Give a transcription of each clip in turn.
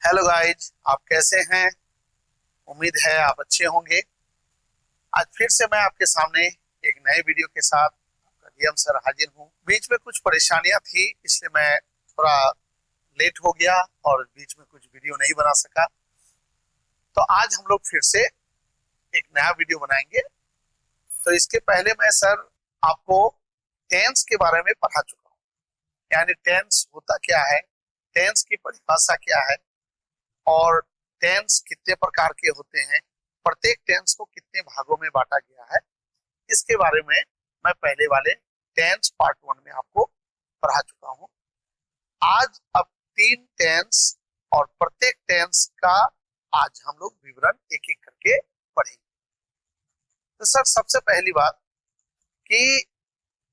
Hello guys, आप कैसे हैं? उम्मीद है आप अच्छे होंगे। आज फिर से मैं आपके सामने एक नए वीडियो के साथ आपका डीएम सर हाजिर हूँ। बीच में कुछ परेशानियां थी, इसलिए मैं थोड़ा लेट हो गया और बीच में कुछ वीडियो नहीं बना सका। तो आज हम लोग फिर से एक नया वीडियो बनाएंगे। तो इसके पहले मैं सर आपको टेंस के बारे में पढ़ा चुका हूँ, यानी टेंस होता क्या है, टेंस की परिभाषा क्या है और टेंस कितने प्रकार के होते हैं, प्रत्येक टेंस को कितने भागों में बांटा गया है, इसके बारे में मैं पहले वाले टेंस पार्ट 1 में आपको पढ़ा चुका हूं। आज अब 3 टेंस और प्रत्येक टेंस का आज हम लोग विवरण एक एक करके पढ़ेंगे। तो सर सबसे पहली बात कि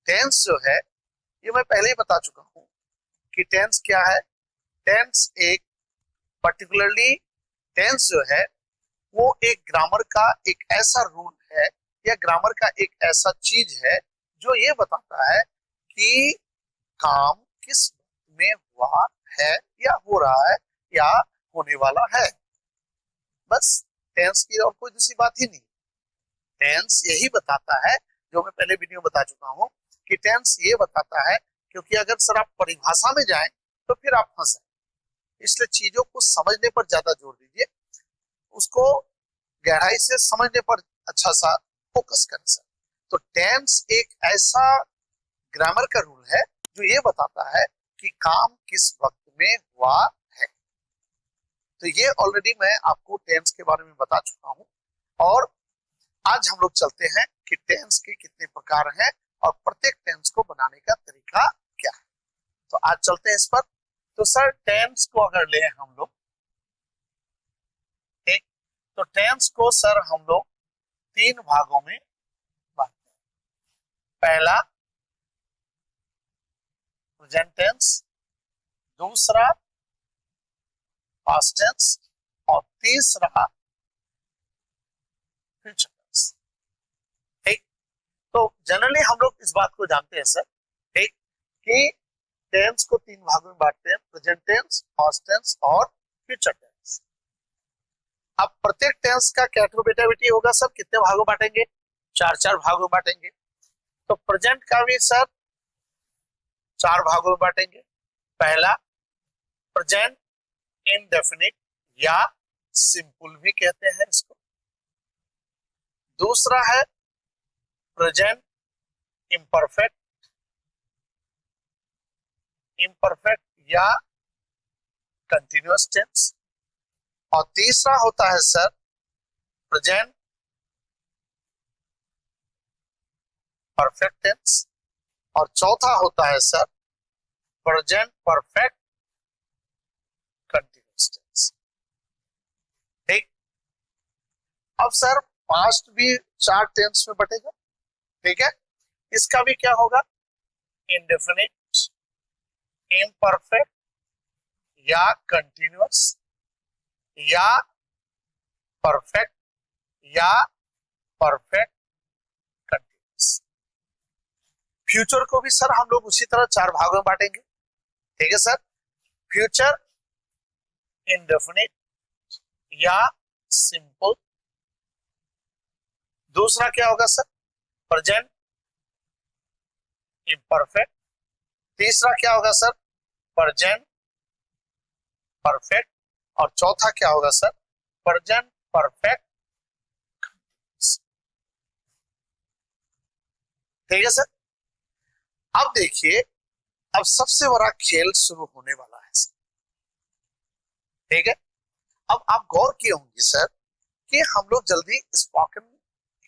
टेंस जो है ये मैं पहले ही बता चुका हूं कि टेंस क्या है। टेंस एक पर्टिकुलरली टेंस जो है वो एक ग्रामर का एक ऐसा रूल है या ग्रामर का एक ऐसा चीज है जो ये बताता है कि काम किस वक्त में हुआ है या हो रहा है या होने वाला है। बस टेंस की और कोई दूसरी बात ही नहीं। टेंस यही बताता है, जो मैं पहले वीडियो में बता चुका हूं कि टेंस ये बताता है, क्योंकि अगर सर आप परिभाषा में जाएं तो फिर आप फंस जाएं। इसलिए चीजों को समझने पर ज्यादा जोर दीजिए, उसको गहराई से समझने पर अच्छा सा फोकस करें सर। तो टेंस एक ऐसा ग्रामर का रूल है जो ये बताता है कि काम किस वक्त में हुआ है। तो ये ऑलरेडी मैं आपको टेंस के बारे में बता चुका हूं और आज हम लोग चलते हैं कि टेंस के कितने प्रकार हैं और प्रत्येक टेंस को बनाने का तरीका क्या है। तो आज चलते हैं इस पर। तो सर टेंस को अगर ले हम लोग, एक तो टेंस को सर हम लोग 3 भागों में बांटते हैं। पहला प्रेजेंट टेंस, दूसरा पास्ट टेंस और तीसरा फ्यूचर टेंस। ठीक, तो जनरली हम लोग इस बात को जानते हैं सर, ठीक, कि टेंस को 3 भागों में बांटते हैं, प्रेजेंट टेंस, पास्ट टेंस और फ्यूचर टेंस। अब प्रत्येक टेंस का क्या बेटा बेटी होगा सर, कितने भागों बांटेंगे? 4 भागों बांटेंगे। तो प्रेजेंट का भी सर 4 भागों में बांटेंगे। पहला प्रेजेंट इंडेफिनिट या सिंपल भी कहते हैं इसको। दूसरा है प्रेजेंट इम्परफेक्ट, इम्परफेक्ट या कंटिन्यूअस टेंस। और तीसरा होता है सर प्रेजेंट परफेक्ट टेंस और चौथा होता है sir present perfect continuous tense. ठीक, अब सर पास्ट भी 4 टेंस में बटेगा। ठीक है, इसका भी क्या होगा? इंडेफिनिट, इम्परफेक्ट या कंटिन्यूअस या परफेक्ट या परफेक्ट कंटिन्यूअस। फ्यूचर को भी सर हम लोग उसी तरह 4 भागों में बांटेंगे। ठीक है सर, फ्यूचर इंडेफिनिट या सिंपल। दूसरा क्या होगा सर? Present imperfect. तीसरा क्या होगा सर? Present perfect. और चौथा क्या होगा सर? Present perfect continuous. ठीक है सर, अब देखिए, अब सबसे बड़ा खेल शुरू होने वाला है सर। ठीक है, अब आप गौर किए होंगे सर कि हम लोग जल्दी स्पोकन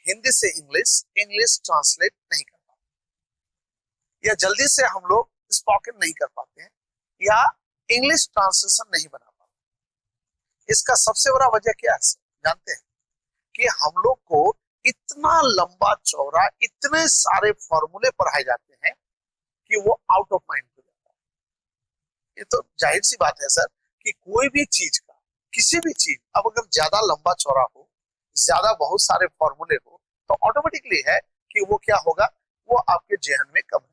हिंदी से इंग्लिश, इंग्लिश ट्रांसलेट नहीं कर पाते, या जल्दी से हम लोग स्पोकन नहीं कर पाते हैं, या इंग्लिश ट्रांसलेशन नहीं बना पाते। इसका सबसे बड़ा वजह क्या है सर, जानते हैं? कि हम लोग को इतना लंबा चौड़ा इतने सारे फॉर्मूले पढ़ाए जाते हैं कि वो आउट ऑफ माइंड हो जाता है। ये तो जाहिर सी बात है सर कि कोई भी चीज का, किसी भी चीज, अब अगर ज्यादा लंबा चौड़ा हो, ज्यादा बहुत सारे फॉर्मूले हो, तो ऑटोमेटिकली है कि वो क्या होगा, वो आपके जहन में कम रहेगा।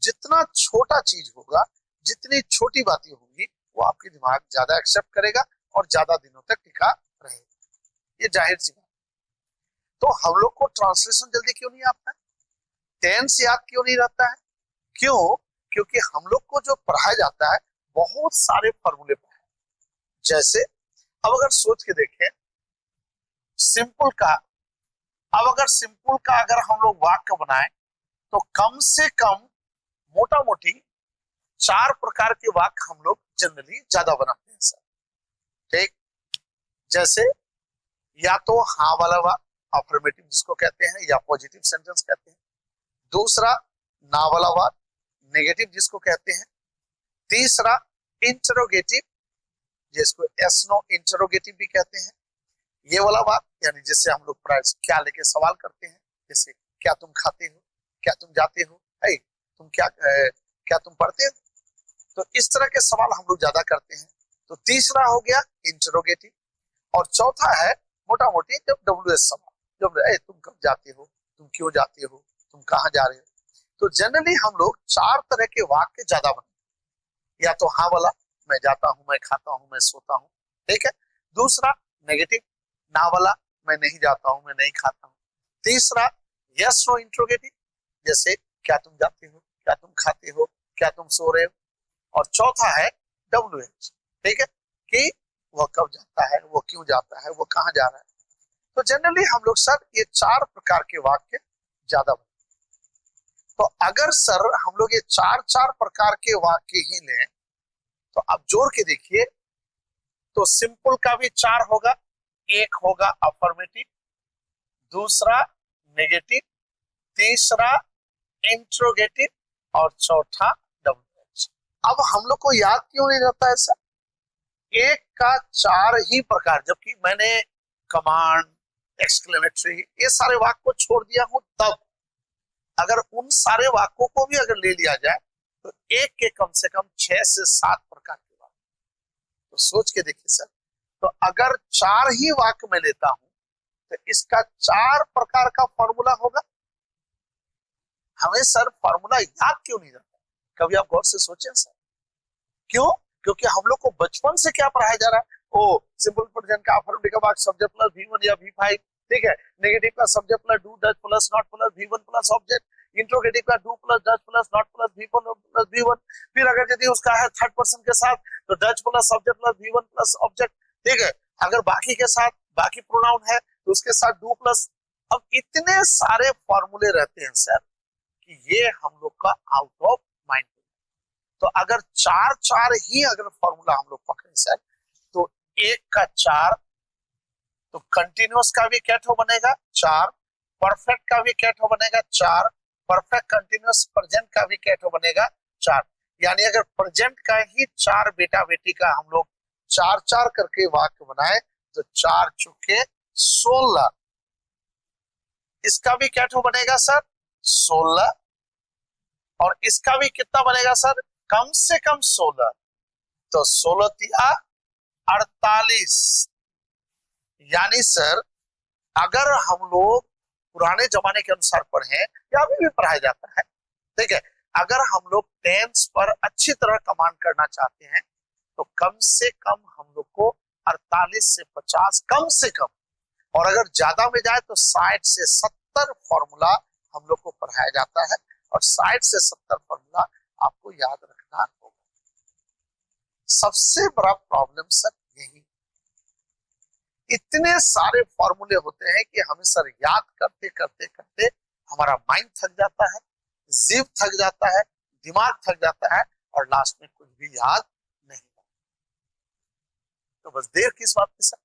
जितना छोटा चीज होगा, जितनी छोटी बातें होंगी, वो आपकी दिमाग ज्यादा एक्सेप्ट करेगा और ज्यादा दिनों तक टिका रहेगा। ये जाहिर सी बात। तो हम लोग को ट्रांसलेशन जल्दी क्यों नहीं आता है? टेंस याद क्यों नहीं रहता है? क्यों? क्योंकि हम लोग को जो पढ़ाया जाता है बहुत सारे फॉर्मूले पढ़ाए। जैसे अब अगर सोच के देखें सिंपल का, अब अगर सिंपल का अगर हम लोग वाक्य बनाए तो कम से कम मोटा मोटी 4 प्रकार के वाक्य हम लोग जनरली ज्यादा बनाते हैं सर। ठीक, जैसे या तो हाँ वाला वाक्य अफर्मेटिव जिसको कहते हैं या पॉजिटिव सेंटेंस कहते हैं। दूसरा ना वाला वाक्य नेगेटिव जिसको कहते हैं। तीसरा इंटरोगेटिव जिसको एस नो इंटरोगेटिव भी कहते हैं। ये वाला वाक्य यानी जिससे हम लोग क्या लेके सवाल करते हैं, जैसे क्या तुम खाते हो, क्या तुम जाते हो, तुम क्या तुम पढ़ते हो। तो इस तरह के सवाल हम लोग ज्यादा करते हैं। तो तीसरा हो गया इंटरोगेटिव और चौथा है मोटा मोटी जब डब्ल्यूएस सवाल, जब तुम कब जाते हो, तुम क्यों जाते हो, तुम कहाँ जा रहे हो। तो जनरली हम लोग 4 तरह के वाक्य ज्यादा बनाते, या तो हाँ वाला मैं जाता हूँ, मैं खाता हूँ, मैं सोता हूँ। ठीक है। दूसरा नेगेटिव ना वाला मैं नहीं जाता हूँ, मैं नहीं खाता हूँ। तीसरा यस नो इंटरोगेटिव जैसे क्या तुम जाते हो, क्या तुम खाते हो, क्या तुम सो रहे हो। और चौथा है WH, ठीक है, कि वह कब जाता है, वो क्यों जाता है, वो कहाँ जा रहा है। तो जनरली हम लोग सर ये 4 प्रकार के वाक्य ज्यादा बनाते। तो अगर सर हम लोग ये 4 प्रकार के वाक्य ही लें तो आप जोड़ के देखिए तो सिंपल का भी 4 होगा। एक होगा अफर्मेटिव, दूसरा नेगेटिव, तीसरा इंट्रोगेटिव और चौथा WH। अब हम लोग को याद क्यों नहीं रहता है सर? एक का 4 ही प्रकार, जबकि मैंने कमांड, एक्सक्लेमेटरी ये सारे वाक्य को छोड़ दिया हूं। तब अगर उन सारे वाक्यों को भी अगर ले लिया जाए तो एक के कम से कम 6 से 7 प्रकार के वाक्य। तो सोच के देखिए सर, तो अगर 4 ही वाक्य मैं लेता हूं तो इसका 4 प्रकार का फॉर्मूला होगा। हमें सर फॉर्मूला याद क्यों नहीं रहता? कभी आप गौर से सोचें सर, क्यों? क्योंकि हम लोग को बचपन से क्या पढ़ाया जा रहा है, ओ सिंपल प्रेजेंट का अफर्मेटिव का वाक्य सब्जेक्ट प्लस V1 या V5, ठीक है। नेगेटिव का subject plus do does plus not plus V1 plus object. Interrogative का do plus does plus not plus V1 plus V1। फिर अगर यदि उसका है थर्ड पर्सन के साथ तो does plus subject plus V1 plus object, ठीक है। अगर बाकी के साथ बाकी प्रोनाउन है तो उसके साथ डू प्लस। अब इतने सारे फॉर्मूले रहते हैं सर कि ये हम लोग का आउट ऑफ माइंड। तो अगर 4 ही अगर फॉर्मूला हम लोग पकड़े सर तो एक का 4, तो कंटिन्यूअस का भी कैट हो बनेगा 4, परफेक्ट का भी कैट हो बनेगा 4, परफेक्ट कंटिन्यूअस प्रेजेंट का भी कैट हो बनेगा 4। यानी अगर प्रेजेंट का ही 4 बेटा बेटी का हम लोग 4 करके वाक्य बनाए तो 4 चुके 16। इसका भी कैट हो बनेगा सर 16 और इसका भी कितना बनेगा सर? कम से कम 16। तो 16 तिया 48। यानी सर अगर हम लोग पुराने जमाने के अनुसार पढ़े या अभी भी पढ़ाया जाता है, ठीक है, अगर हम लोग टेंस पर अच्छी तरह कमांड करना चाहते हैं तो कम से कम हम लोग को 48 से 50 कम से कम, और अगर ज्यादा में जाए तो 60 से 70 फॉर्मूला हम लोग को पढ़ाया जाता है। और 60 से 70 फॉर्मूला आपको याद रखना होगा। सबसे बड़ा प्रॉब्लम सर यही, इतने सारे फॉर्मूले होते हैं कि हमें सर याद करते करते करते हमारा माइंड थक जाता है, जीव थक जाता है, दिमाग थक जाता है और लास्ट में कुछ भी याद नहीं। तो बस देर किस बात की सर,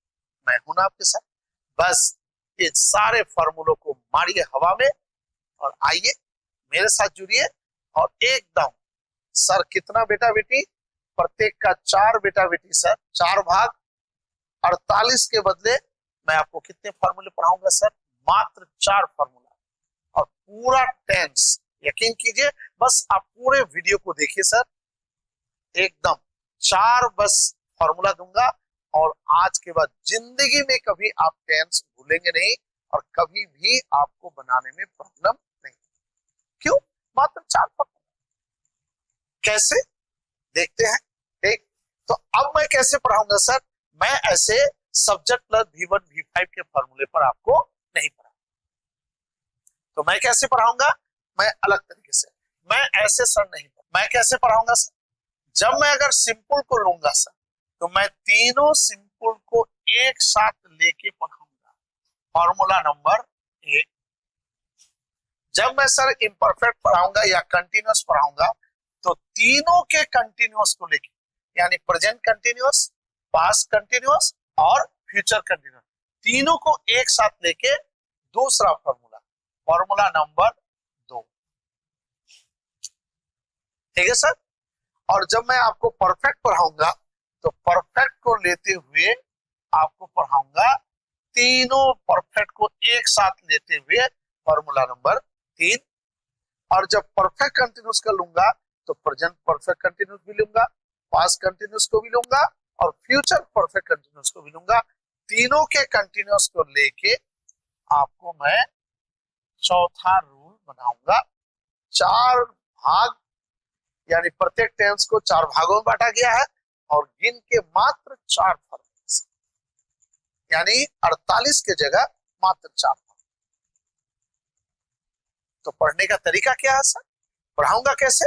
मैं हूं ना आपके साथ। बस ये सारे फॉर्मूलों को मारिए हवा में और आइए मेरे साथ जुड़िए और एकदम सर कितना बेटा बेटी, प्रत्येक का 4 बेटा बेटी सर, 4 भाग 48 के बदले मैं आपको कितने फॉर्मूले पढ़ाऊंगा सर? मात्र 4 फॉर्मूला और पूरा टेंस। यकीन कीजिए, बस आप पूरे वीडियो को देखिए सर, एकदम 4 बस फॉर्मूला दूंगा और आज के बाद जिंदगी में कभी आप टेंस भूलेंगे नहीं और कभी भी आपको बनाने में प्रॉब्लम नहीं। क्यों? मात्र 4 फॉर्मूला। कैसे देखते हैं, ठीक। तो अब मैं कैसे पढ़ाऊंगा सर? मैं ऐसे सब्जेक्ट प्लस V1 V5 के फॉर्मूले पर आपको नहीं पढ़ा। तो मैं कैसे पढ़ाऊंगा? मैं अलग तरीके से, मैं ऐसे सर नहीं, मैं कैसे पढ़ाऊंगा सर? जब मैं अगर सिंपल को लूंगा सर, तो मैं तीनों सिंपल को एक साथ लेके पढ़ाऊंगा, फॉर्मूला नंबर 1। जब मैं सर इम्परफेक्ट पढ़ाऊंगा या कंटिन्यूअस पढ़ाऊंगा, तो तीनों के कंटिन्यूअस को लेके, यानी प्रेजेंट कंटिन्यूअस, पास्ट कंटिन्यूअस और फ्यूचर कंटिन्यूअस, तीनों को एक साथ लेके दूसरा फॉर्मूला, फॉर्मूला नंबर 2। ठीक है सर? और जब मैं आपको परफेक्ट पढ़ाऊंगा, तो परफेक्ट को लेते हुए आपको पढ़ाऊंगा तीनों परफेक्ट को एक साथ लेते हुए फॉर्मूला नंबर 3। और जब परफेक्ट कंटिन्यूअस का लूंगा, तो प्रेजेंट परफेक्ट कंटिन्यूअस भी लूंगा, पास्ट कंटिन्यूअस को भी लूंगा और फ्यूचर परफेक्ट कंटिन्यूअस को भी लूंगा। तीनों के कंटिन्यूअस को लेके आपको मैं चौथा रूल बनाऊंगा। 4 भाग, यानी प्रत्येक टेंस को 4 भागों में बांटा गया है और गिन के मात्र 4 फॉर्मूले, यानी 48 के जगह मात्र 4 फॉर्मूले। तो पढ़ने का तरीका क्या है सर? पढ़ाऊंगा कैसे?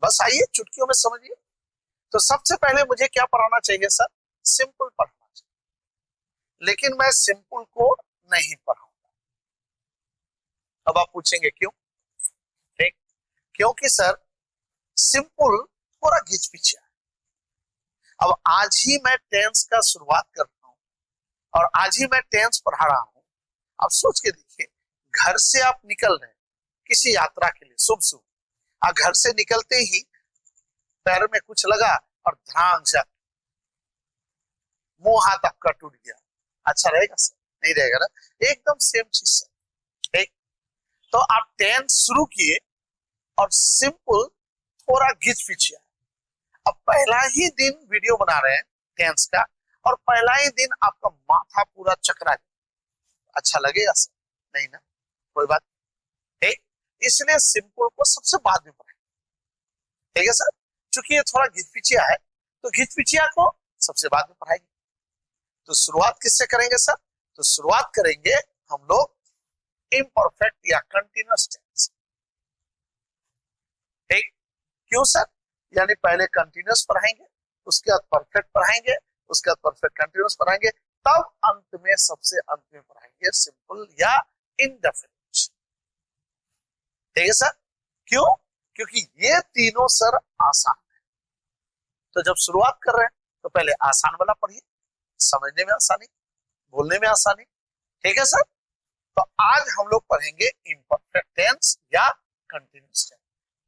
बस आइए चुटकियों में समझिए। तो सबसे पहले मुझे क्या पढ़ाना चाहिए सर? सिंपल पढ़ाना चाहिए, लेकिन मैं सिंपल को नहीं पढ़ाऊंगा। अब आप पूछेंगे क्यों? ठीक, क्योंकि सर सिंपल थोड़ा घिचपिचिया है। अब आज ही मैं टेंस का शुरुआत कर रहा हूं और आज ही मैं टेंस पढ़ा रहा हूं। अब सोच के देखिए, घर से आप निकल रहे हैं किसी यात्रा के लिए, शुभ शुभ, और घर से निकलते ही पैर में कुछ लगा और धड़ाम से मुंह हाथ आपका टूट गया, अच्छा रहेगा सर? नहीं रहेगा ना? एकदम सेम चीज सर। ठीक, तो आप टेंस शुरू किए और सिंपल थोड़ा घिचपिचिया। अब पहला ही दिन वीडियो बना रहे हैं टेंस का, और पहला ही दिन आपका माथा पूरा चकरा जाए, अच्छा लगेगा सर? नहीं ना, कोई बात नहीं। ठीक, इसलिए सिंपल को सबसे बाद में पढ़ाएं। ठीक है सर? चूंकि ये थोड़ा घिचपिचिया है, तो घिचपिचिया को सबसे बाद में पढ़ाएंगे। तो शुरुआत किससे करेंगे सर? तो शुरुआत करेंगे हम लोग इम्परफेक्ट या कंटिन्यूअस टेंस। ठीक, क्यों सर? यानी पहले कंटिन्यूअस पढ़ाएंगे, उसके बाद परफेक्ट पढ़ाएंगे, उसके बाद परफेक्ट कंटिन्यूअस पढ़ाएंगे, तब अंत में, सबसे अंत में पढ़ाएंगे सिंपल या इंडेफिनिट। ठीक है सर? क्यों? क्योंकि ये तीनों सर आसान है। तो जब शुरुआत कर रहे हैं, तो पहले आसान वाला पढ़िए, समझने में आसानी, बोलने में आसानी। ठीक है सर? तो आज हम लोग पढ़ेंगे इम्परफेक्ट टेंस या कंटिन्यूअस टेंस।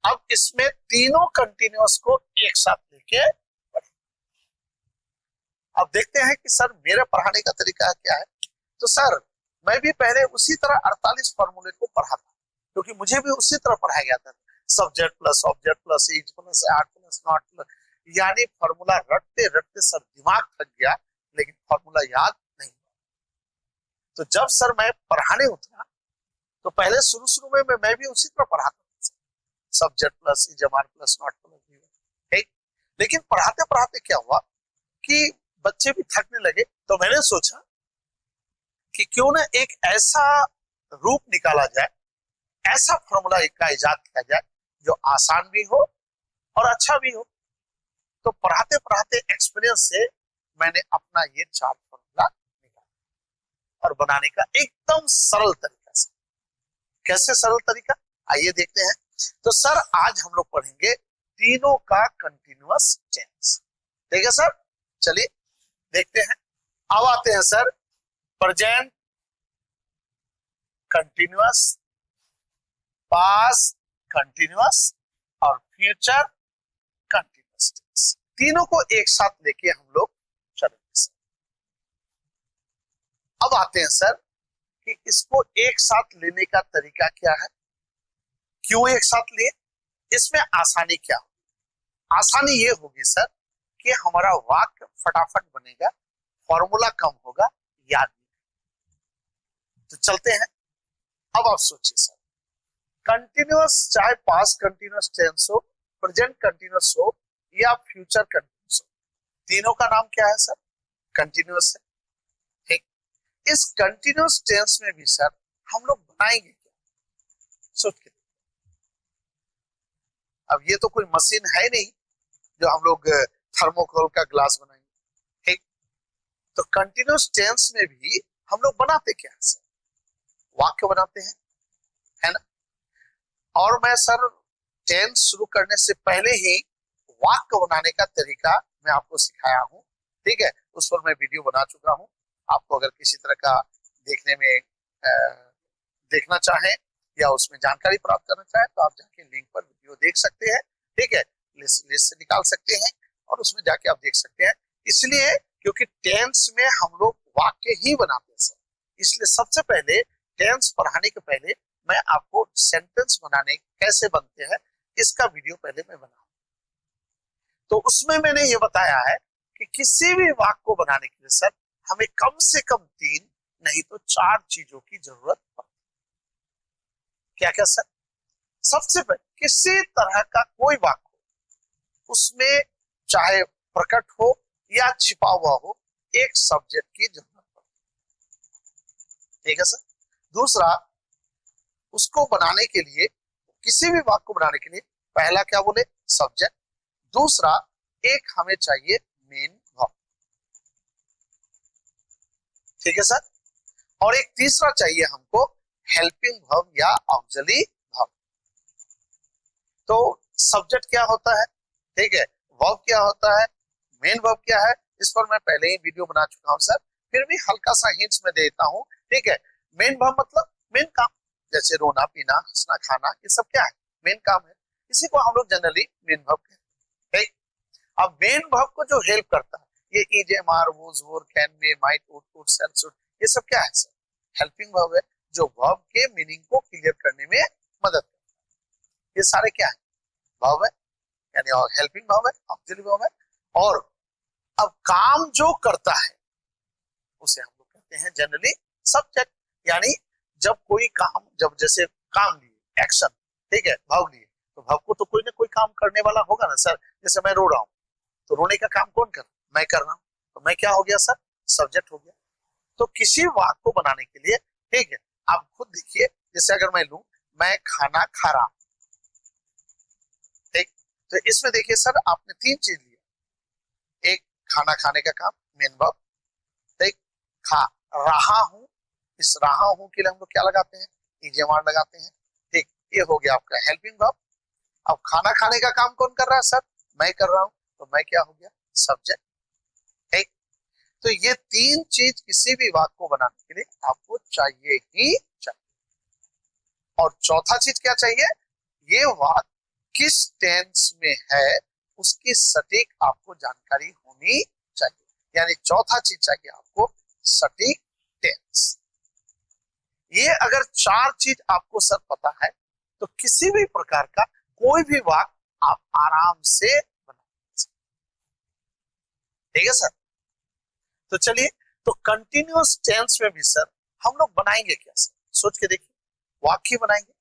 अब इसमें तीनों कंटिन्यूअस को एक साथ लेके पढ़ेंगे। अब देखते हैं कि सर मेरे पढ़ाने का तरीका क्या है। तो सर मैं भी पहले उसी तरह 48 फॉर्मूले को पढ़ा था, क्योंकि मुझे भी उसी तरह पढ़ाया गया था, subject plus object plus is plus art plus not plus, यानी फॉर्मूला रटते रटते सर दिमाग थक गया, लेकिन फॉर्मूला याद नहीं। तो जब सर मैं पढ़ाने उतरा, तो पहले शुरू शुरू में मैं भी उसी तरह पढ़ाता था, subject plus is are plus not plus. ठीक, लेकिन पढ़ाते पढ़ाते क्या हुआ कि बच्चे भी थकने लगे, तो मैंने सोचा कि क्यों ना एक ऐसा रूप निकाला जाए, ऐसा फॉर्मूला का इजाद किया जाए जो आसान भी हो और अच्छा भी हो। तो पढ़ाते पढ़ाते एक्सपीरियंस से मैंने अपना ये 4 फॉर्मूला निकाला और बनाने का एकदम सरल तरीका से। कैसे सरल तरीका? आइए देखते हैं। तो सर आज हम लोग पढ़ेंगे तीनों का कंटिन्यूअस टेंस। ठीक है सर? चलिए देखते हैं। अब आते हैं sir present continuous, past continuous और फ्यूचर कंटिन्यूअस टेंस। तीनों को एक साथ लेके हम लोग चलेंगे सर। अब आते हैं सर कि इसको एक साथ लेने का तरीका क्या है, क्यों एक साथ लिए, इसमें आसानी क्या होगी? आसानी ये होगी सर कि हमारा वाक्य फटाफट बनेगा, फॉर्मूला कम होगा, याद नहीं। तो चलते हैं। अब आप सोचिए सर, कंटिन्यूअस चाहे पास्ट कंटिन्यूअस टेंस हो, प्रेजेंट कंटिन्यूअस हो या फ्यूचर कंटिन्यूअस हो, तीनों का नाम क्या है सर? कंटिन्यूअस है। ठीक, इस कंटिन्यूअस टेंस में भी सर हम लोग बनाएंगे क्या? सोच के, अब ये तो कोई मशीन है नहीं जो हम लोग थर्मोकोल का ग्लास बनाएंगे। ठीक, तो कंटिन्यूअस टेंस में भी हम लोग बनाते क्या है सर? वाक्य बनाते हैं, है ना? और मैं सर टेंस शुरू करने से पहले ही वाक्य बनाने का तरीका मैं आपको सिखाया हूं। ठीक है, उस पर मैं वीडियो बना चुका हूं। आपको अगर किसी तरह का देखने में देखना चाहें या उसमें जानकारी प्राप्त करना चाहें तो आप जाके लिंक पर वीडियो देख सकते हैं। ठीक है, लिस्ट से निकाल सकते हैं और उसमें जाके आप देख सकते हैं। इसलिए क्योंकि टेंस में हम लोग वाक्य ही बनाते हैं सर, इसलिए सबसे पहले टेंस पढ़ाने के पहले मैं आपको सेंटेंस बनाने कैसे बनते हैं इसका वीडियो पहले मैं बनाऊं। तो उसमें मैंने ये बताया है कि किसी भी वाक्य को बनाने के लिए सर हमें कम से कम 3 नहीं तो 4 चीजों की जरूरत पड़ती है। क्या क्या सर? सबसे पहले किसी तरह का कोई वाक्य हो, उसमें चाहे प्रकट हो या छिपा हुआ हो, एक सब्जेक्ट की जरूरत पड़ती है। ठीक है सर। दूसरा, उसको बनाने के लिए, किसी भी वाक्य को बनाने के लिए पहला क्या बोले? सब्जेक्ट। दूसरा, एक हमें चाहिए मेन वर्ब। ठीक है सर। और एक तीसरा चाहिए हमको हेल्पिंग वर्ब या ऑक्सिलरी वर्ब। तो सब्जेक्ट क्या होता है? ठीक है, वर्ब क्या होता है, मेन वर्ब क्या है, इस पर मैं पहले ही वीडियो बना चुका हूं सर, फिर भी हल्का सा हिंट्स में देता हूं। ठीक है, मेन वर्ब मतलब मेन काम, जैसे रोना पीना हंसना खाना, ये सब क्या है? मेन काम है। इसी को हम लोग जनरली मेन वर्ब कहते हैं। ठीक, अब मेन वर्ब को जो हेल्प करता है, ये is am are was were can may might would could shall should, ये सब क्या है सर? हेल्पिंग वर्ब है, जो वर्ब के मीनिंग को क्लियर करने में मदद करता है। ये सारे क्या है? वर्ब है, यानी और हेल्पिंग वर्ब है, ऑक्सिलरी वर्ब है। और अब काम जो करता है उसे हम लोग कहते हैं जनरली सब्जेक्ट। यानी जब कोई काम, जब जैसे काम लिए, एक्शन, ठीक है, भाव लिए, तो भाव को तो कोई ना कोई काम करने वाला होगा ना सर। जैसे मैं रो रहा हूं, तो रोने का काम कौन कर रहा है? मैं कर रहा हूं, तो मैं क्या हो गया सर? सब्जेक्ट हो गया। तो किसी वाक्य को बनाने के लिए, ठीक है, आप खुद देखिए, जैसे अगर मैं लूं, मैं खाना खा रहा हूं, ठीक, तो इसमें देखिए सर आपने 3 चीज लिया। एक, खाना खाने का काम, मेन वर्ब। ठीक, खा रहा हूं, इस रहा हूं के लिए हम लोग क्या लगाते हैं? ईजेमार लगाते हैं। ठीक, ये हो गया आपका हेल्पिंग वर्ब। अब खाना खाने का काम कौन कर रहा है सर? मैं कर रहा हूं, तो मैं क्या हो गया? सब्जेक्ट। ठीक, तो ये 3 चीज किसी भी वाक्य को बनाने के लिए आपको चाहिए ही चाहिए। और चौथा चीज क्या चाहिए? ये वाक्य किस टेंस में है उसकी सटीक आपको जानकारी होनी चाहिए। यानी चौथा चीज चाहिए आपको सटीक टेंस। ये अगर 4 चीज आपको सर पता है तो किसी भी प्रकार का कोई भी वाक्य आप आराम से बना सकते। ठीक है सर। तो चलिए, तो कंटिन्यूअस टेंस में भी सर हम लोग बनाएंगे क्या सर? सोच के देखिए, वाक्य बनाएंगे।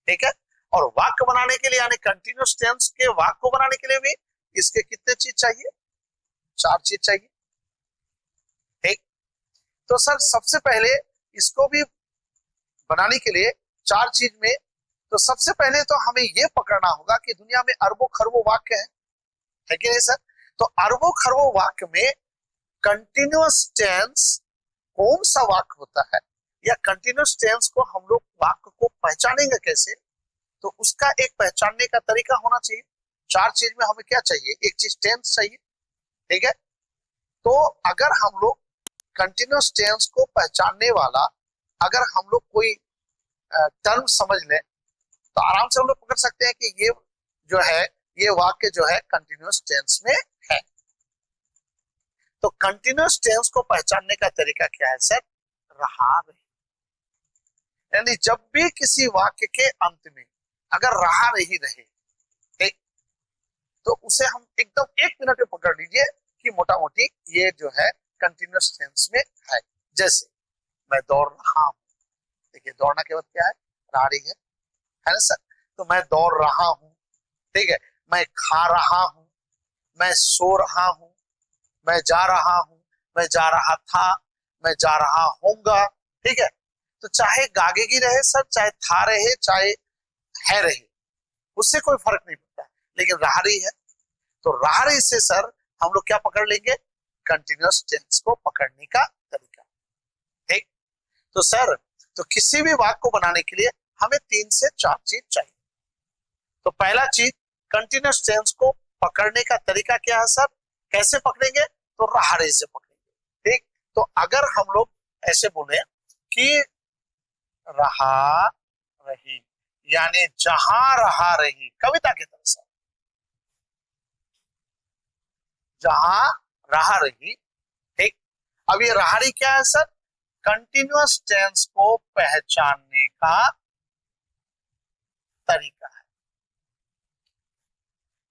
ठीक है, और वाक्य बनाने के लिए, यानी कंटिन्यूअस टेंस के वाक्य को बनाने के लिए भी इसके कितने चीज चाहिए? 4 चीज चाहिए। ठीक, तो सर सबसे पहले इसको भी बनाने के लिए 4 चीज में, तो सबसे पहले तो हमें यह पकड़ना होगा कि दुनिया में अरबों खरबों वाक्य है कि नहीं सर? तो अरबों खरबों वाक्य में कंटिन्यूअस टेंस कौन सा वाक्य होता है, या कंटिन्यूअस टेंस को हम लोग वाक्य को पहचानेंगे कैसे? तो उसका एक पहचानने का तरीका होना चाहिए। 4 चीज में हमें क्या चाहिए? एक चीज टेंस चाहिए। ठीक है, तो अगर हम लोग कंटिन्यूअस टेंस को पहचानने वाला अगर हम लोग कोई टर्म समझ लें तो आराम से हम लोग पकड़ सकते हैं कि ये जो है, ये वाक्य जो है कंटिन्यूअस टेंस में है। तो कंटिन्यूअस टेंस को पहचानने का तरीका क्या है सर? रहा रही। यानी जब भी किसी वाक्य के अंत में अगर रहा नहीं रहे, ठीक, तो उसे हम एकदम 1 मिनट में पकड़ लीजिए कि मोटा मोटी ये जो है कंटिन्यूअस टेंस में है। जैसे मैं दौड़ रहा हूं, देखिए दौड़ना के बाद क्या है? रहा रही है ना सर? तो मैं दौड़ रहा हूं, ठीक है, मैं खा रहा हूं, मैं सो रहा हूं, मैं जा रहा हूं, मैं जा रहा था, मैं जा रहा होऊंगा। ठीक है, तो चाहे गागेगी रहे सर, चाहे था रहे, चाहे है रहे, उससे कोई फर्क नहीं पड़ता, लेकिन रहा रही है तो रहा रही से सर हम लोग क्या पकड़ लेंगे, कंटिन्यूअस टेंस को पकड़ने का तरीका। ठीक, तो सर तो किसी भी वाक्य को बनाने के लिए हमें 3 से 4 चीज चाहिए। तो पहला चीज, कंटिन्यूअस टेंस को पकड़ने का तरीका क्या है सर, कैसे पकड़ेंगे, तो रहा रही से पकड़ेंगे। ठीक, तो अगर हम लोग ऐसे बोले कि रहा रही, यानी जहां रहा रही, कविता की तरह से, जहां रहा रही। ठीक, अब ये रहा रही क्या है सर, कंटिन्यूअस टेंस को पहचानने का तरीका है।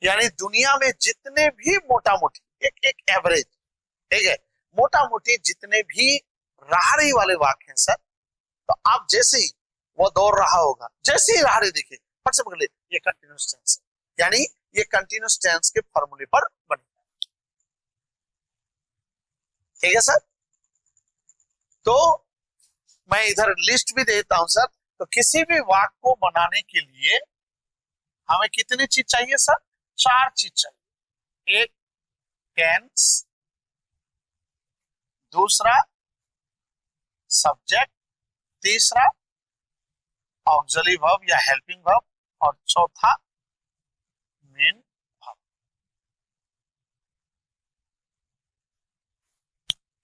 यानी दुनिया में जितने भी मोटा मोटी एक एवरेज, ठीक है, मोटा मोटी जितने भी रहा रही वाले वाक्य हैं सर, तो आप जैसे ही वो दौड़ रहा होगा, जैसे ही रहा रही देखिए फट से पकड़ ले, ये कंटिन्यूअस टेंस है, यानी ये कंटिन्यूअस टेंस के फॉर्मूले पर बने। ठीक है सर, तो मैं इधर लिस्ट भी देता हूं सर। तो किसी भी वाक्य को बनाने के लिए हमें कितनी चीज चाहिए सर, 4 चीज चाहिए। एक टेंस, दूसरा सब्जेक्ट, तीसरा ऑक्सिलरी वर्ब या हेल्पिंग वर्ब, और चौथा मेन वर्ब।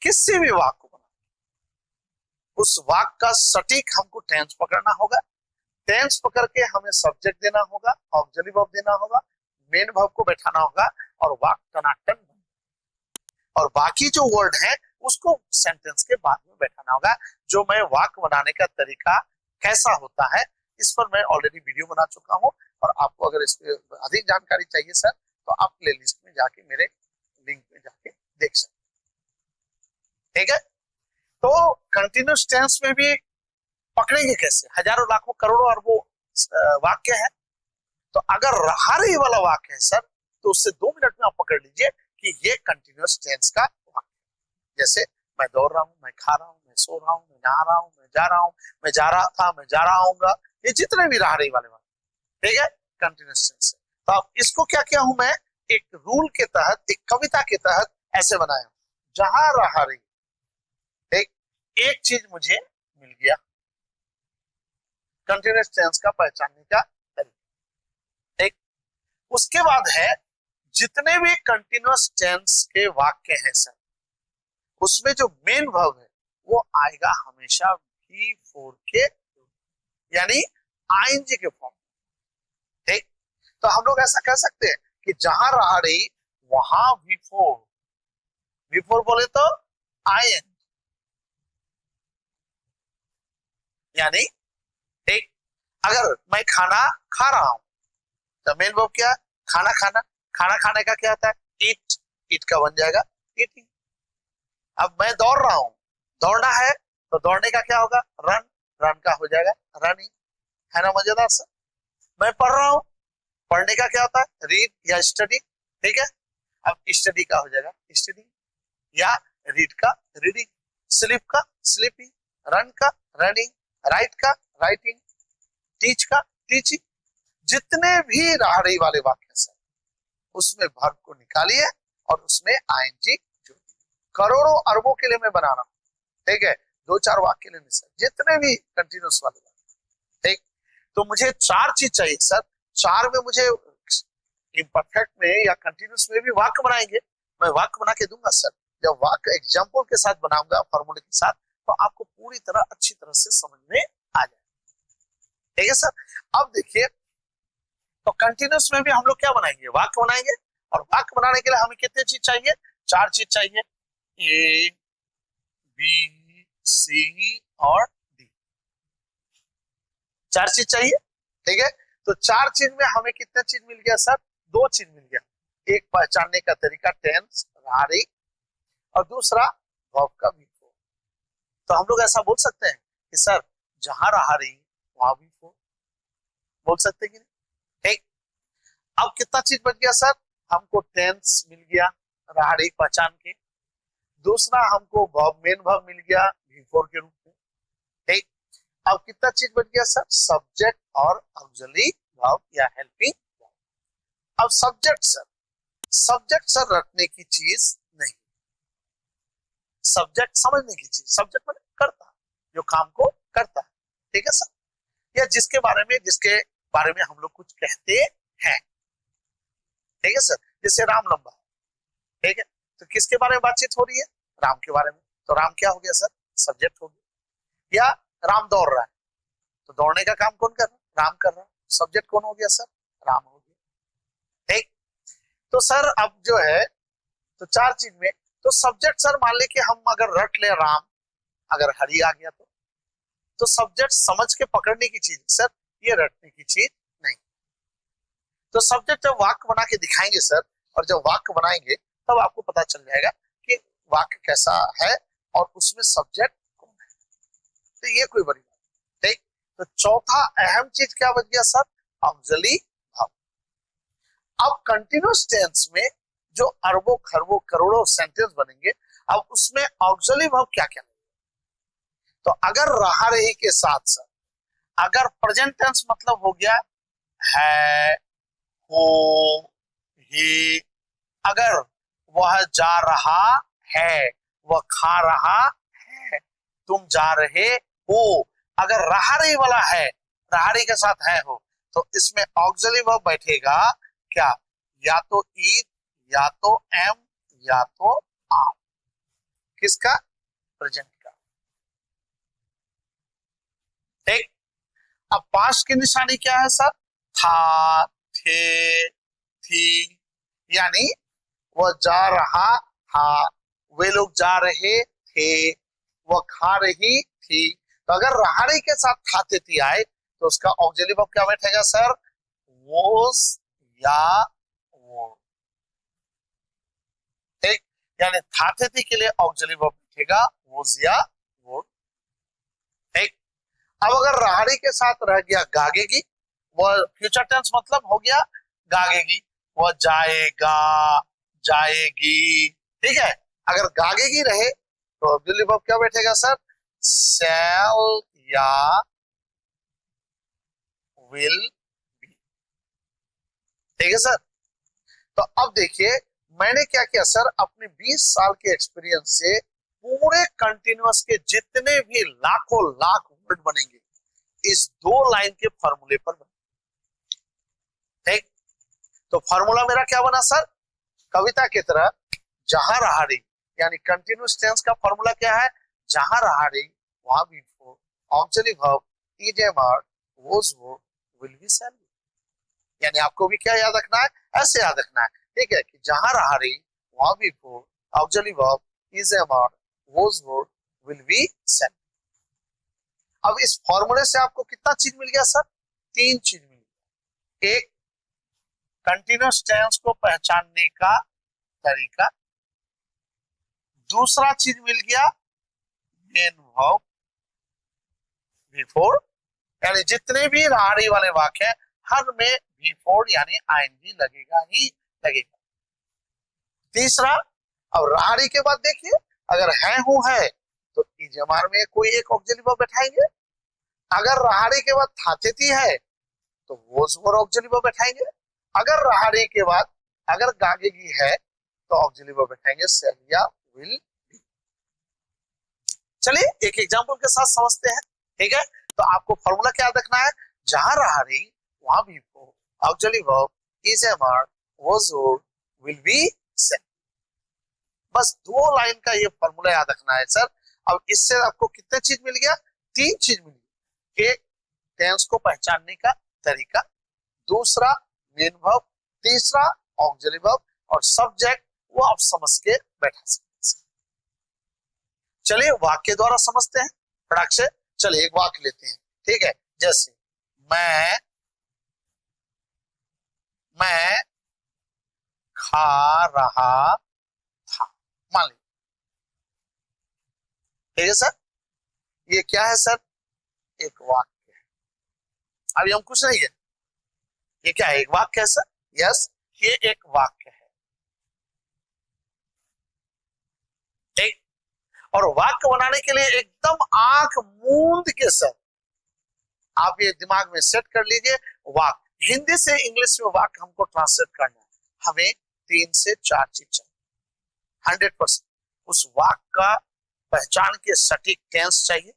किसी भी वाक्य को बनाना, उस वाक्य का सटीक हमको टेंस पकड़ना होगा, टेंस पकड़ के हमें सब्जेक्ट देना होगा, ऑक्सिलरी वर्ब देना होगा, मेन वर्ब को बैठाना होगा, और वाक्य टनाटन, और बाकी जो वर्ड है उसको सेंटेंस के बाद में बैठाना होगा। जो मैं वाक्य बनाने का तरीका कैसा होता है, इस पर मैं ऑलरेडी वीडियो बना चुका हूं, और आपको अगर इस पर अधिक जानकारी चाहिए सर, तो आप प्लेलिस्ट में जाके मेरे लिंक में जाके देख सकते। ठीक है, तो कंटिन्यूअस टेंस में भी पकड़ेंगे कैसे, हजारों लाखों करोड़ों अरबों वाक्य है। तो अगर रहा रही वाला वाक्य है सर, तो उससे 2 मिनट में आप पकड़ लीजिए कि ये कंटिन्यूअस टेंस का वाक्य। जैसे मैं दौड़ रहा हूं, मैं खा रहा हूं, मैं सो रहा हूं, मैं नहा रहा हूं, मैं जा रहा हूं, मैं जा रहा था, मैं जा रहा हूंगा, ये जितने भी रहा रही वाले वाक्य, ठीक है, कंटिन्यूअस टेंस है। तो अब इसको क्या किया हूं मैं, एक रूल के तहत, एक कविता के तहत ऐसे बनाया, जहां रहा रही, एक चीज मुझे मिल गया, कंटिन्यूअस टेंस का पहचानने का तरीका। एक, उसके बाद है जितने भी कंटिन्यूअस टेंस के वाक्य हैं सर, उसमें जो मेन वर्ब है वो आएगा हमेशा V4 के, यानी आईएनजी के फॉर्म। ठीक, तो हम लोग ऐसा कह सकते हैं कि जहां रहा रही वहां V4 बोले तो आईएनजी, यानी ठीक, अगर मैं खाना खा रहा हूं तो मेन वर्ब क्या है, खाना खाना, खाना खाने का क्या होता है, ईट, ईट का बन जाएगा ईटिंग। अब मैं दौड़ रहा हूं, दौड़ना है तो दौड़ने का क्या होगा, रन, रन का हो जाएगा रनिंग, है ना मजेदार सर। मैं पढ़ रहा हूं, पढ़ने का क्या होता है, रीड या स्टडी, ठीक है, अब स्टडी का हो जाएगा स्टडी, या रीड का रीडिंग, स्लीप का स्लीपिंग, रन का रनिंग, राइट का राइटिंग, टीच का टीचिंग। जितने भी रहा रही वाले वाक्य सर, उसमें वर्ब को निकालिए और उसमें आईएनजी जोड़िए। करोड़ों अरबों के लिए मैं बना रहा हूं, ठीक है, 2-4 वाक्य के लिए नहीं सर, जितने भी कंटिन्यूअस वाले वाक्य। ठीक, तो मुझे 4 चीज चाहिए सर, 4 में मुझे इम्परफेक्ट में या कंटिन्यूअस में भी वाक्य बनाएंगे, मैं वाक्य बना के दूंगा सर। जब वाक्य एग्जाम्पल के साथ बनाऊंगा, फॉर्मूले के साथ, तो आपको पूरी तरह अच्छी तरह से समझ में आ जाए। ठीक है सर, अब देखिए, तो कंटिन्यूअस में भी हम लोग क्या बनाएंगे, वाक्य बनाएंगे, और वाक्य बनाने के लिए हमें कितने चीज चाहिए, 4 चीज चाहिए, ए बी सी और डी, 4 चीज चाहिए। ठीक है, तो 4 चीज में हमें कितने चीज मिल गया सर, 2 चीज मिल गया, एक पहचानने का तरीका टेंस रहा रही, और दूसरा वर्ब का V4। तो हम लोग ऐसा बोल सकते हैं कि सर जहां रहा रही वहां V4 बोल सकते हैं कि नहीं। ठीक, अब कितना चीज बच गया सर, हमको टेंस मिल गया रहा रही पहचान के, दूसरा हमको वर्ब, मेन वर्ब मिल गया V4 के रूप में। ठीक, अब कितना चीज बच गया सर? सब्जेक्ट और ऑक्सिलरी वर्ब या हेल्पिंग वर्ब। अब सब्जेक्ट सर रटने की चीज नहीं, सब्जेक्ट समझने की चीज। सब्जेक्ट मतलब करता, जो काम को करता है। ठीक है सर, या जिसके बारे में हम लोग कुछ कहते हैं। ठीक है सर, जैसे राम लंबा, ठीक है, तो किसके बारे में बातचीत हो रही है? राम के बारे में। तो राम क्या हो गया सर? सब्जेक्ट हो गया। या राम दौड़ रहा है, तो दौड़ने का काम कौन कर रहा है? राम कर रहा है। सब्जेक्ट कौन हो गया सर? राम हो गया। ठीक, तो सर अब जो है, तो चार चीज में, तो सब्जेक्ट सर मान ले कि हम अगर रट ले राम, अगर हरि आ गया तो सब्जेक्ट समझ के पकड़ने की चीज सर, ये रटने की चीज नहीं। तो सब्जेक्ट जब वाक्य बना के दिखाएंगे सर, और जब वाक्य बनाएंगे तब आपको पता चल जाएगा कि वाक्य कैसा है और उसमें सब्जेक्ट कौन है। तो ये कोई बड़ी बात। ठीक, तो चौथा अहम चीज क्या बच गया सर? Auxiliary verb. अब कंटिन्यूअस टेंस में जो अरबों खरबों करोड़ों सेंटेंस बनेंगे, अब उसमें ऑक्सिलरी वर्ब क्या क्या? तो अगर रहा रही के साथ सर, अगर प्रेजेंट टेंस मतलब हो गया है, हो, ही, अगर वह जा रहा है, वह खा रहा है, तुम जा रहे हो, अगर रहा रही वाला है, रहा रही के साथ है हो, तो इसमें ऑक्सिलरी वर्ब बैठेगा क्या? या तो ईट, या तो एम, या तो आर। किसका? प्रेजेंट का। ठीक, अब पास्ट की निशानी क्या है सर? था, थे, थी, यानी वह जा रहा था, वे लोग जा रहे थे, वह खा रही थी। तो अगर रहा रही के साथ था थे थी आए, तो उसका ऑक्सिलरी वर्ब क्या बैठेगा सर? वोज या वो। ठीक, यानी था थे थी के लिए ऑक्सिलरी वर्ब बैठेगा वोज या वो। ठीक, अब अगर रहाड़ी के साथ रह गया गागेगी, वह फ्यूचर टेंस मतलब हो गया गागेगी, वह जाएगा, जाएगी। ठीक है, अगर गागेगी रहे तो ऑक्सिलरी वर्ब क्या बैठेगा सर? शैल या विल बी। ठीक है सर, तो अब देखिए मैंने क्या किया सर, अपने 20 साल के एक्सपीरियंस से पूरे कंटिन्यूअस के जितने भी लाखों लाख वर्ड बनेंगे, इस दो लाइन के फॉर्मूले पर बने। ठीक, तो फॉर्मूला मेरा क्या बना सर? कविता की तरह जहां रहा रही, यानी कंटिन्यूअस टेंस का फॉर्मूला क्या है? जहां रहा रही वहां V4, auxiliary verb is am are, was were, will be shall be. यानी आपको भी क्या याद रखना है? ऐसे याद रखना है। ठीक है, कि जहां रहा रही वहां V4, auxiliary verb is am are, was were, will be shall be. अब इस फॉर्मूले से आपको कितना चीज मिल गया सर? तीन चीज मिल गया। एक, कंटिन्यूअस टेंस को पहचानने का तरीका। दूसरा चीज मिल गया मेन वर्ब V4, यानी जितने भी राहड़ी वाले वाक्य हैं हर में V4 यानी आईएनजी लगेगा ही लगेगा। तीसरा, अब राहड़ी के बाद देखिए अगर है हूं है तो इजमार में कोई एक ऑक्सिलरी वर्ब बैठाएंगे। अगर राहड़ी के बाद थाथेती है तो वोज और ऑक्सिलरी वर्ब बैठाएंगे। अगर राहड़ी के बाद अगर गागेगी है तो ऑक्सिलरी वर्ब बैठाएंगे शैल या विल बी। चलिए एक एग्जांपल के साथ समझते हैं। ठीक है, तो आपको फॉर्मूला क्या याद रखना है? जहां राहड़ी वहां V4, auxiliary verb is am are, was और विल बी शैल। बस दो लाइन का ये फॉर्मूला याद रखना है सर। अब इससे आपको कितने चीज मिल गया? तीन चीज मिल गई। एक, टेंस को पहचानने का तरीका। दूसरा, मेन वर्ब। तीसरा, ऑक्सिलरी वर्ब। और सब्जेक्ट वो आप समझ के बैठा सकते हैं। चलिए वाक्य द्वारा समझते हैं फटाक से। चलिए एक वाक्य लेते हैं। ठीक है, जैसे मैं खा रहा था, मान लीजिए। ठीक है सर, ये क्या है सर? एक वाक्य है। अभी हम कुछ नहीं है, ये क्या है? एक वाक्य है सर। यस, ये एक वाक्य है। ठीक, और वाक्य बनाने के लिए एकदम आंख मूंद के सर आप ये दिमाग में सेट कर लीजिए। वाक्य हिंदी से इंग्लिश में वाक्य हमको ट्रांसलेट करना है, हमें 3 से 4 चीज चाहिए। 100% उस वाक्य का पहचान के सटीक टेंस चाहिए,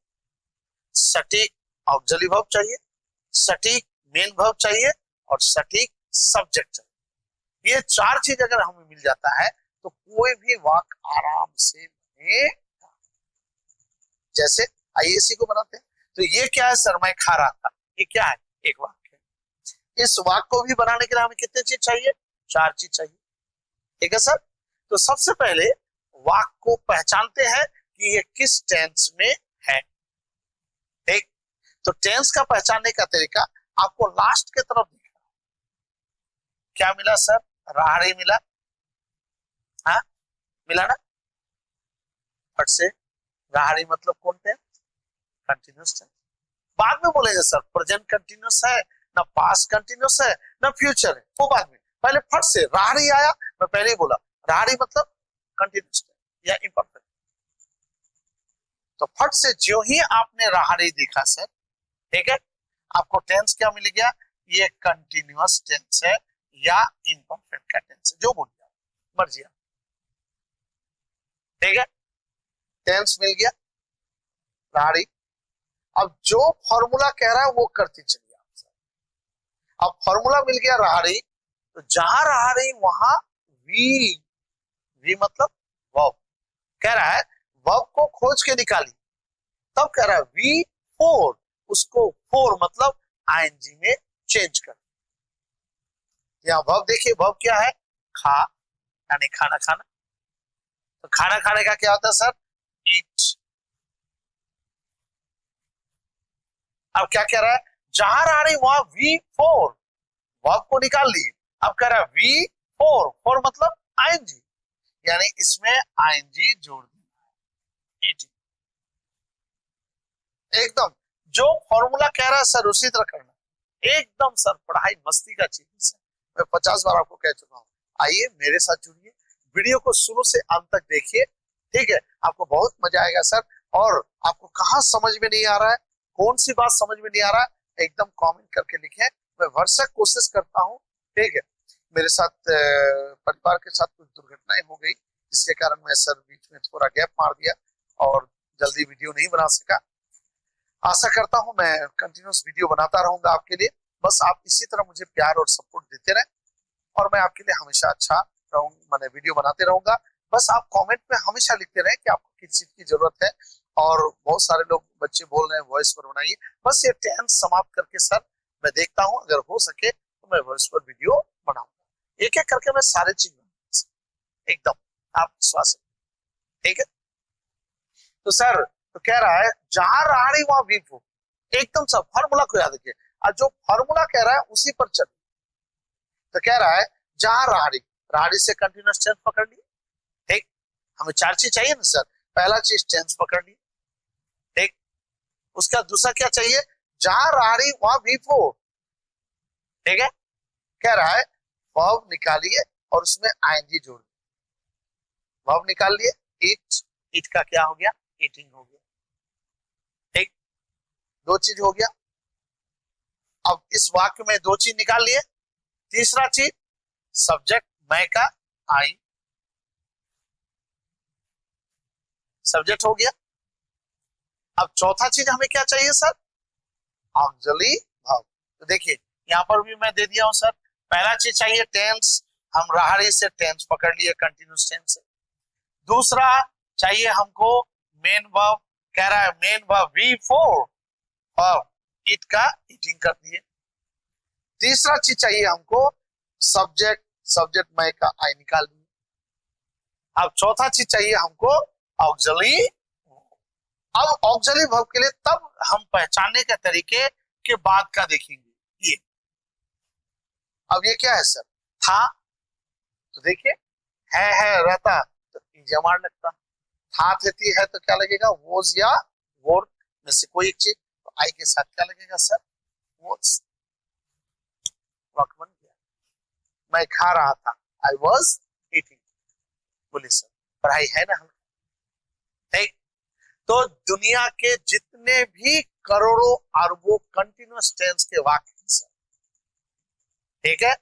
सटीक ऑक्सिलरी वर्ब चाहिए, सटीक मेन वर्ब चाहिए और सटीक सब्जेक्ट चाहिए। ये 4 चीज अगर हमें मिल जाता है तो कोई भी वाक्य आराम से बने। जैसे आईएसी को बनाते हैं तो ये क्या है सर, मैं खा रहा था, ये क्या है, एक वाक्य है। इस वाक्य को भी बनाने के लिए हमें कितने चीज चाहिए, 4 चीज चाहिए। ठीक है सर। तो सबसे पहले वाक्य को पहचानते हैं कि ये किस टेंस में है। ठीक, तो टेंस का पहचानने का तरीका आपको लास्ट के तरफ दिख रहा है। क्या मिला सर, राहड़ी मिला, हाँ मिला ना, फट से राहड़ी मतलब कौन टेंस, कंटिन्यूअस टेंस। बाद में बोलेंगे सर प्रेजेंट कंटिन्यूअस है ना, पास्ट कंटिन्यूअस है ना, फ्यूचर है, वो बाद में। पहले फट से राहड़ी आया, मैं पहले ही बोला राहड़ी मतलब कंटिन्यूअस टेंस या इम्परफेक्ट। तो फट से जो ही आपने राहड़ी देखा सर, ठीक है, आपको टेंस क्या मिल गया, ये कंटिन्यूअस टेंस है या इम्परफेक्ट का टेंस है, जो बोल दिया मर्जी आप। ठीक है, टेंस मिल गया, राहड़ी। अब जो फॉर्मूला कह रहा है वो करती चलिए आप। अब फॉर्मूला मिल गया राहड़ी, तो जहां राहड़ी वहां वी, वी मतलब वर्ब। कह रहा है वर्ब को खोज के निकाली, तब कह रहा है वी फोर, उसको फोर मतलब आईएनजी में चेंज कर। यहाँ वर्ब देखिए, वर्ब क्या है, खा यानी खाना खाना। तो खाना खाने का क्या होता है सर, ईट। अब क्या कह रहा है, जहां राहड़ी वहां वी फोर, वर्ब को निकाल लिए, अब कह रहा है वी फोर, फोर मतलब आईएनजी, यानी इसमें आईएनजी जोड़ देना, ईटिंग। एकदम जो फॉर्मूला कह रहा है सर उसी तरह करना, एकदम सर पढ़ाई मस्ती का चीज है सर। मैं 50 बार आपको कह चुका हूँ, आइए मेरे साथ जुड़िए, वीडियो को शुरू से अंत तक देखिए। ठीक है, आपको बहुत मजा आएगा सर। और आपको कहाँ समझ में नहीं आ रहा है, कौन सी बात समझ में नहीं आ रहा है, एकदम कमेंट करके लिखें, मैं भरसक कोशिश करता हूँ। ठीक है, मेरे साथ परिवार के साथ कुछ दुर्घटनाएं हो गई, जिसके कारण मैं सर बीच में थोड़ा गैप मार दिया और जल्दी वीडियो नहीं बना सका। आशा करता हूं मैं कंटिन्यूअस वीडियो बनाता रहूंगा आपके लिए, बस आप इसी तरह मुझे प्यार और सपोर्ट देते रहें और मैं आपके लिए हमेशा अच्छा रहूंगा, मैंने वीडियो बनाते रहूंगा। बस आप कमेंट में हमेशा लिखते रहें कि आपको किस चीज की जरूरत है। और बहुत सारे लोग बच्चे बोल रहे हैं वॉइस पर बनाइए, बस ये टेंस समाप्त करके सर मैं देखता हूँ, अगर हो सके तो मैं वॉइस पर वीडियो बनाऊंगा। एक एक करके मैं सारे चीज बनाऊंगा, एकदम आप विश्वास। ठीक है, तो सर तो कह रहा है जहां राहड़ी वहां वी फोर, एकदम सब फॉर्मूला को याद रखिए और जो फॉर्मूला कह रहा है उसी पर चलिए। तो कह रहा है जहां राहड़ी, राहड़ी से कंटिन्यूअस टेंस पकड़ लिए। ठीक, हमें 4 चीज चाहिए ना सर, पहला चीज टेंस पकड़ ली। ठीक, उसका दूसरा क्या चाहिए, जहां राहड़ी वहां वी फोर। ठीक है, कह रहा है वर्ब निकालिए और उसमें आईएनजी जोड़, वर्ब निकाल लिए, ईट, ईट का क्या हो गया, ईटिंग हो गया। ठीक, 2 चीज हो गया। अब इस वाक्य में 2 चीज निकाल लिए, तीसरा चीज सब्जेक्ट मैं का आई, सब्जेक्ट हो गया। अब चौथा चीज हमें क्या चाहिए सर, ऑक्सिलरी वर्ब। तो देखिए यहां पर भी मैं दे दिया हूं सर, पहला चीज चाहिए टेंस, हम राहड़ी से टेंस पकड़ लिए कंटिन्यूअस टेंस से। दूसरा चाहिए हमको मेन वर्ब, कह रहा है main verb V four, verb eat का ईटिंग कर दिए। तीसरा चीज चाहिए हमको सब्जेक्ट, सब्जेक्ट मैं का आई निकाल दिए। अब चौथा चीज चाहिए हमको ऑक्सिलरी। अब ऑक्सिलरी वर्ब के लिए तब हम पहचानने के तरीके के बाद का देखेंगे। ये अब ये क्या है सर, था, तो देखिए है रहता तो जमार लगता, था देती है तो क्या लगेगा, वोज या वोर में से कोई एक चीज, तो आई के साथ क्या लगेगा सर, वोज। वाक्य बन गया, मैं खा रहा था, आई वॉज ईटिंग। बोलिए सर पढ़ाई है ना हम। ठीक, तो दुनिया के जितने भी करोड़ों अरबों कंटिन्यूअस टेंस के वाक्य हैं सर, ठीक है,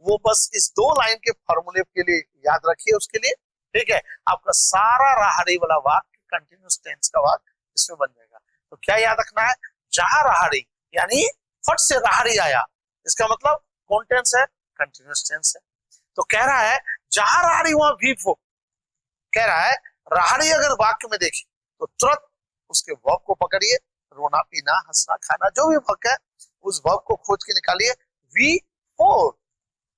वो बस इस 2 लाइन के फॉर्मूले के लिए याद रखिए उसके लिए, ठीक है। आपका सारा राहड़ी वाला वाक्य कंटिन्यूअस टेंस का वाक्य इसमें बन जाएगा। तो क्या याद रखना है, जहां राहड़ी यानी फट से राहड़ी आया, इसका मतलब कौन टेंस है, कंटिन्यूअस टेंस है। तो कह रहा है जहां राहड़ी वहां V4, कह रहा है राहड़ी अगर वाक्य में देखिए तो तुरंत उसके वर्ब को पकड़िए, रोना पीना हंसना खाना जो भी वर्ब है उस वर्ब को खोज के निकालिए, V4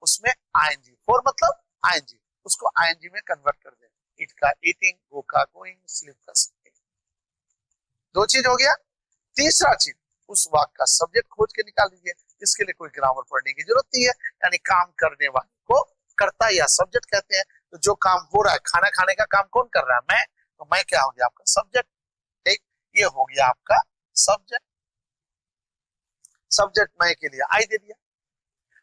उसमें आईएनजी, 4 मतलब आईएनजी, उसको आईएनजी में कन्वर्ट कर दे, इट का ईटिंग, गो का गोइंग, स्लीप का स्लीपिंग। 2 चीज हो गया। तीसरा चीज, उस वाक्य का सब्जेक्ट खोज के निकाल दीजिए, इसके लिए कोई ग्रामर पढ़ने की जरूरत नहीं है, यानी काम करने वाले को कर्ता या सब्जेक्ट कहते हैं। तो जो काम हो रहा है, खाना खाने का काम कौन कर रहा है, मैं, तो मैं क्या हो गया आपका सब्जेक्ट, ठीक, ये हो गया आपका सब्जेक्ट, सब्जेक्ट मैं के लिए आई दे दिया।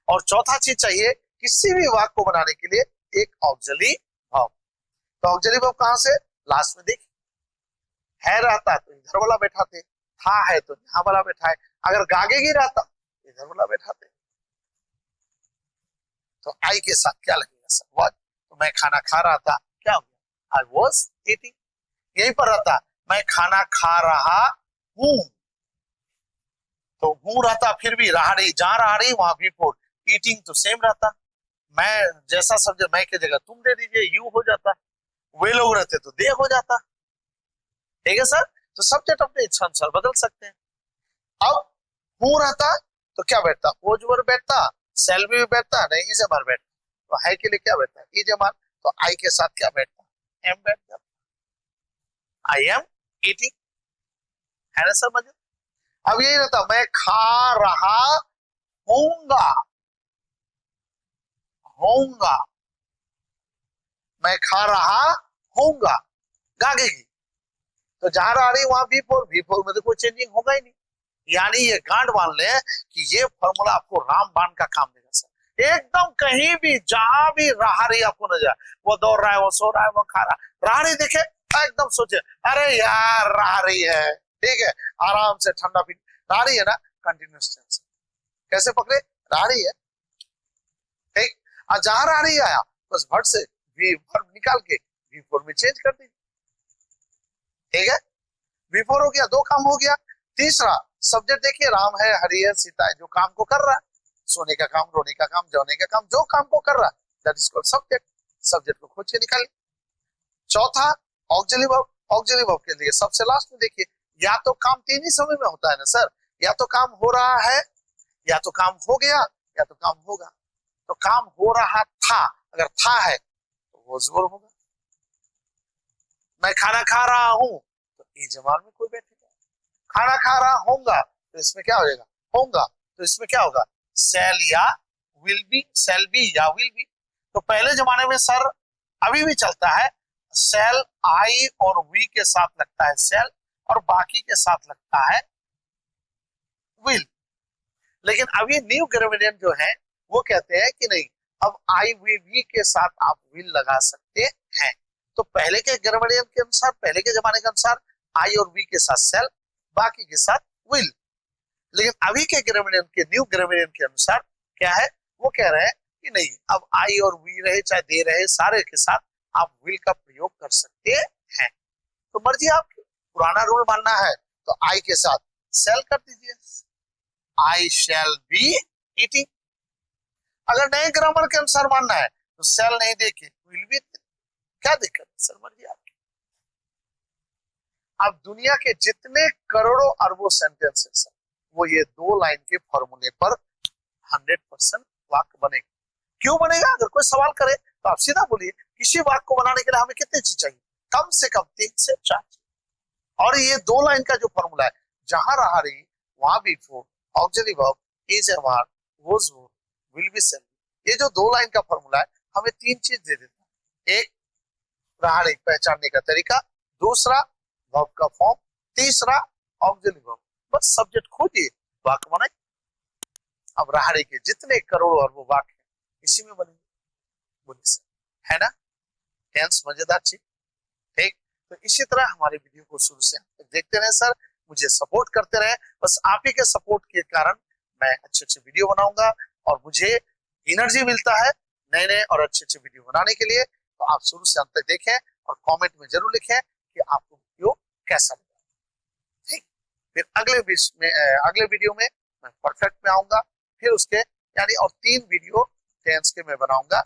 और चौथा चीज चाहिए किसी भी वाक्य को बनाने के लिए एक ऑक्सिलरी वर्ब। तो ऑक्सिलरी वर्ब कहां से, लास्ट में देखिए, है रहता तो इधर वाला बैठाते, था है तो यहां वाला बैठा है, अगर गागेगी रहता इधर वाला बैठाते। तो आई के साथ क्या लगेगा सर, व्हाट, तो मैं खाना खा रहा था, क्या हो गया, आई वाज ईटिंग। यहीं पर रहता मैं खाना खा रहा हूं, तो हूं रहता, फिर भी राहड़ी, जहां राहड़ी वहां V4, ईटिंग तो सेम रहता, मैं जैसा सब्जेक्ट मैं की जगह तुम दे दीजिए, यू हो जाता, वे लोग रहते तो दे हो जाता, ठीक है सर। तो सब्जेक्ट अपने इच्छा अनुसार बदल सकते हैं। अब हूं रहता तो क्या बैठता, ओज वर्ब बैठता, सेल भी बैठता, नहीं इज एमआर बैठता, तो है के लिए क्या बैठता, इज एमआर, तो आई के साथ क्या बैठता, एम बैठ जाता, आई एम ईटिंग, है ना सर मजे। अब यही रहता मैं खा रहा होऊंगा, होऊंगा, मैं खा रहा होऊंगा, गागेगी, तो जहां आ रही वहां V4 में तो कोई चेंजिंग होगा ही नहीं। यानी ये गांठ बांध ले कि ये फॉर्मूला आपको रामबाण का काम देगा सर, एकदम कहीं भी जहां भी राहड़ी आपको नजर, वो दौड़ रहा है, वो सो रहा है, वो खा रहा है, राहड़ी देखे एकदम सोचे अरे यार राहड़ी है, ठीक है, आराम से ठंडा पी, राहड़ी है ना, कंटिन्यूअस टेंस, कैसे पकड़े, राहड़ी है, ठीक, और जहां राहड़ी आया बस भट से वर्ब निकाल के V4 में चेंज कर दीजिए, ठीक है। V4 हो गया, 2 काम हो गया। तीसरा सब्जेक्ट देखिए, राम है, हरि है, सीता है, जो काम को कर रहा है, सोने का काम, रोने का काम, जौने का काम, जो काम को कर रहा है that is called subject, subject को खोज के निकालिए। चौथा ऑक्सिलरी वर्ब, ऑक्सिलरी वर्ब के लिए सबसे लास्ट में देखिए, या तो काम 3 ही समय में होता है ना सर, या तो काम हो रहा है, या तो काम हो गया, या तो काम होगा। तो काम हो रहा था, अगर था है तो वो वर्ब होगा, मैं खाना खा रहा हूं तो इस जमान में कोई बैठेगा, खाना खा रहा होगा तो इसमें क्या हो जाएगा, होगा, तो इसमें क्या होगा, सेल या विल बी, सेल बी या विल बी। तो पहले जमाने में सर, अभी भी चलता है, सेल आई और वी के साथ लगता है सेल, और बाकी के साथ लगता है विल। लेकिन अभी न्यू ग्रामरियन जो है वो कहते हैं कि नहीं, अब आई वी के साथ आप विल लगा सकते हैं। तो पहले के ग्रामरियन के अनुसार, पहले के जमाने के अनुसार आई और वी के साथ सेल, बाकी के साथ विल। लेकिन अभी के ग्रामरियन के, न्यू ग्रामरियन के अनुसार क्या है, वो कह रहे हैं कि नहीं, अब आई और वी रहे चाहे दे रहे, सारे के साथ आप विल का प्रयोग कर सकते हैं। तो मर्जी आपकी, पुराना रूल मानना है तो आई के साथ सेल कर दीजिए, आई शैल बी ईटिंग। अगर नए ग्रामर के अनुसार मानना है तो सेल नहीं देके विल बी, क्या दिक्कत है सर, मर्जी आपकी। अब दुनिया के जितने करोड़ों अरबों सेंटेंसेस हैं वो ये 2 लाइन के फॉर्मूले पर 100% वाक्य बनेगा। क्यों बनेगा, अगर कोई सवाल करे तो आप सीधा बोलिए, किसी वाक्य को बनाने के लिए हमें कितनी चीज चाहिए, कम से कम 3 से 4 चीज। और ये 2 लाइन का जो फॉर्मूला है, जहां रहा रही वहां V4, auxiliary verb, is MR, was वो, विल बी सेल, ये जो 2 लाइन का फॉर्मूला है हमें 3 चीज दे देता है। एक, राहड़ी पहचानने का तरीका, दूसरा वर्ब का फॉर्म, तीसरा ऑक्सिलरी वर्ब। बस सब्जेक्ट खोजिए, वाक्य बनाइए। अब राहड़ी के जितने करोड़ों अरबों वाक्य हैं इसी में बनेंगे, बोलिए सर, है ना। टेंस मजेदार चीज, ठीक। तो इसी तरह हमारे वीडियो को शुरू से देखते रहे सर, मुझे सपोर्ट करते रहे। बस आप ही के सपोर्ट के कारण मैं अच्छे अच्छे वीडियो बनाऊंगा और मुझे एनर्जी मिलता है नए नए और अच्छे अच्छे वीडियो बनाने के लिए। तो आप शुरू से अंत तक देखें और कमेंट में जरूर लिखें कि आपको वीडियो कैसा लगा। ठीक, फिर अगले वीडियो में मैं परफेक्ट में आऊंगा, फिर उसके यानी और 3 वीडियो टेंस के मैं बनाऊंगा।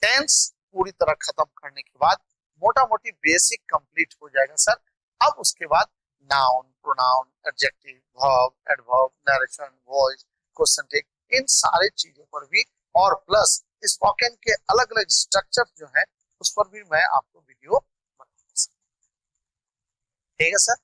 टेंस पूरी तरह खत्म करने के बाद मोटा मोटी बेसिक कंप्लीट हो जाएगा सर। अब उसके बाद noun, pronoun, adjective, verb, adverb, narration, voice, question tag, इन सारे चीजों पर भी और प्लस स्पोकन के अलग अलग स्ट्रक्चर जो है उस पर भी मैं आपको वीडियो बनाऊंगा। ठीक है सर।